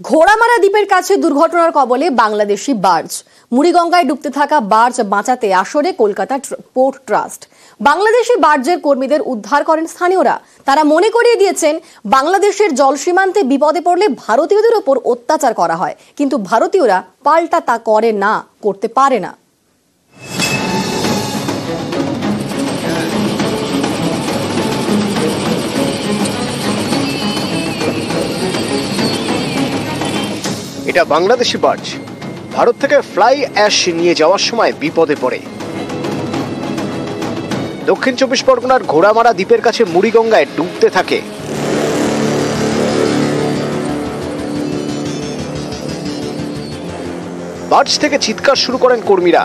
ঘোড়ামারা দ্বীপের কাছে দুর্ঘটনার কবলে বাংলাদেশি বার্জ। মুড়িগঙ্গায় ডুবতে থাকা বার্জ বাঁচাতে আসরে কলকাতা পোর্ট ট্রাস্ট। বাংলাদেশি বার্জের কর্মীদের উদ্ধার করেন স্থানীয়রা। তারা মনে করিয়ে দিয়েছেন, বাংলাদেশের জল সীমান্তে বিপদে পড়লে ভারতীয়দের ওপর অত্যাচার করা হয়, কিন্তু ভারতীয়রা পাল্টা তা করে না, করতে পারে না। এটা বাংলাদেশি বার্জ ভারত থেকে ফ্লাই অ্যাশ নিয়ে যাওয়ার সময় বিপদে পড়ে। দক্ষিণ 24 পরগনার ঘোড়ামারা দ্বীপের কাছে মুড়িগঙ্গায় ডুবতে থাকে। বার্জ থেকে চিৎকার শুরু করেন কর্মীরা।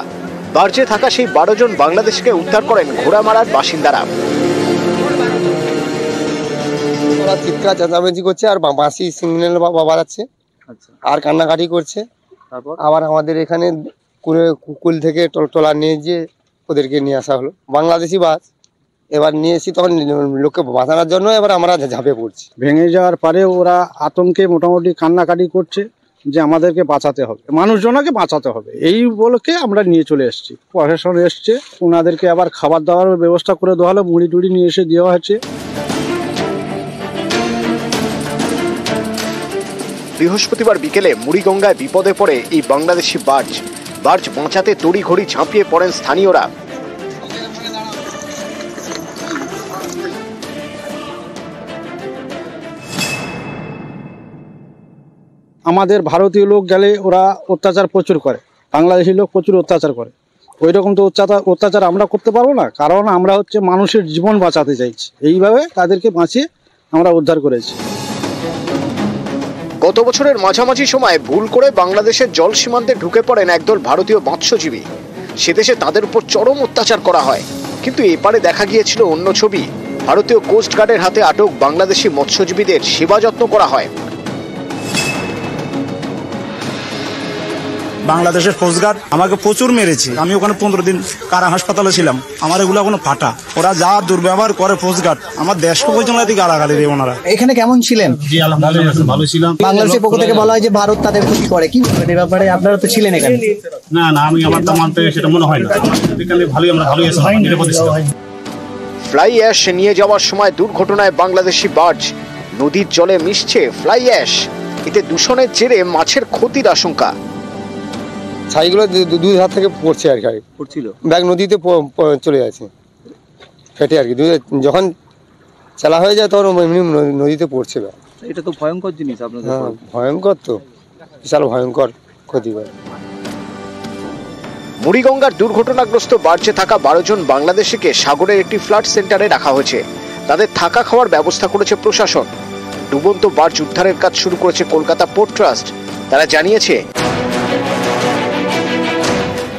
বার্জে থাকা সেই 12 জন বাংলাদেশকে উদ্ধার করেন ঘোড়ামারার বাসিন্দারা। চিৎকার চেঁচামেচি করছে আর বাঁশি সিগন্যাল বাজাচ্ছে আর কান্নাকাটি করছে। আবার আমাদের এখানে কুল থেকে টলা নিয়ে গিয়ে ওদেরকে নিয়ে আসা হলো। বাংলাদেশি বাস এবার নিয়ে এসে তখন লোককে বাঁচানোর জন্য এবার আমরা ঝাঁপে পড়ছি। ভেঙে যাওয়ার পরে ওরা আতঙ্কে মোটামুটি কান্নাকাটি করছে যে আমাদেরকে বাঁচাতে হবে, মানুষজনকে বাঁচাতে হবে, এই বলকে আমরা নিয়ে চলে এসেছি। প্রশাসন এসছে, ওনাদেরকে আবার খাবার দাবার ব্যবস্থা করে দেওয়া হলো, মুড়ি টুড়ি নিয়ে এসে দেওয়া হয়েছে। বৃহস্পতিবার বিকেলে মুড়িগঙ্গায় বিপদে পড়ে এই বাংলাদেশি বার্জ বাঁচাতে তড়িঘড়ি ঝাঁপিয়ে পড়েন স্থানীয়রা। আমাদের ভারতীয় লোক গেলে ওরা অত্যাচার প্রচুর করে, বাংলাদেশি লোক প্রচুর অত্যাচার করে। ওই রকম তো অত্যাচার আমরা করতে পারবো না, কারণ আমরা হচ্ছে মানুষের জীবন বাঁচাতে চাইছি। এইভাবে তাদেরকে বাঁচিয়ে আমরা উদ্ধার করেছি। গত বছরের মাঝামাঝি সময় ভুল করে বাংলাদেশের জল সীমান্তে ঢুকে পড়েন একদল ভারতীয় মৎস্যজীবী। সে দেশে তাদের উপর চরম অত্যাচার করা হয়, কিন্তু এপারে দেখা গিয়েছিল অন্য ছবি। ভারতীয় কোস্ট গার্ডের হাতে আটক বাংলাদেশি মৎস্যজীবীদের সেবা যত্ন করা হয়। বাংলাদেশের কোস্টগার্ড আমাকে প্রচুর মেরেছে। আমি ওখানে 15 দিন কারা হাসপাতালে ছিলাম। আমার এগুলো কোনো ফাটা, ওরা যা দুর্ব্যবহার করে কোস্টগার্ড, আমার দেশকে পর্যন্ত গালাগালি দেয় ওনারা। এখানে কেমন ছিলেন? জি আলহামদুলিল্লাহ ভালো ছিলাম। বাংলাদেশের পক্ষ থেকে বলা হয় যে ভারত তাদের ক্ষতি করে, কি বলবেন এই ব্যাপারে? আপনারা তো ছিলেন এখানে। না আমি আমার তো মানতে সেটা মনে হয় না। এখানে ভালোই আমরা ভালোই আছি, নিরাপদে ছিলাম। ফ্লাই অ্যাশ নিয়ে যাওয়ার সময় দুর্ঘটনায় বাংলাদেশি বার্জ নদীর জলে মিশছে ফ্লাই অ্যাশ। এতে দূষণের জেরে মাছের ক্ষতির আশঙ্কা। ছাইগুলো দুই হাত থেকে পড়ছে আর কি, পড়ছিল ব্যাগ নদীতে চলে যাচ্ছে ফেটে আর কি। যখন চালা হয়ে যায় তখন এমনি নদীতে পড়ছে ব্যাগ। এটা তো ভয়ঙ্কর জিনিস আপনাদের। হ্যাঁ ভয়ঙ্কর, তো বিশাল ভয়ঙ্কর ক্ষতি করে। মুড়িগঙ্গার দুর্ঘটনাগ্রস্ত বার্জে থাকা 12 জন বাংলাদেশিকে সাগরের একটি ফ্লাড সেন্টারে রাখা হয়েছে। তাদের থাকা খাওয়ার ব্যবস্থা করেছে প্রশাসন। ডুবন্ত বার্জ উদ্ধারের কাজ শুরু করেছে কলকাতা পোর্ট ট্রাস্ট। তারা জানিয়েছে,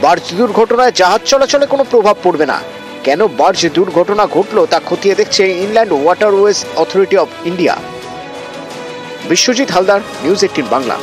বার্জ দুর্ঘটনায় জাহাজ চলাচলে কোনো প্রভাব পড়বে না। কেন বার্জ দুর্ঘটনা ঘটলো তা খতিয়ে দেখছে inland waterways authority of India. Biswajit Haldar, news 18 Bangla.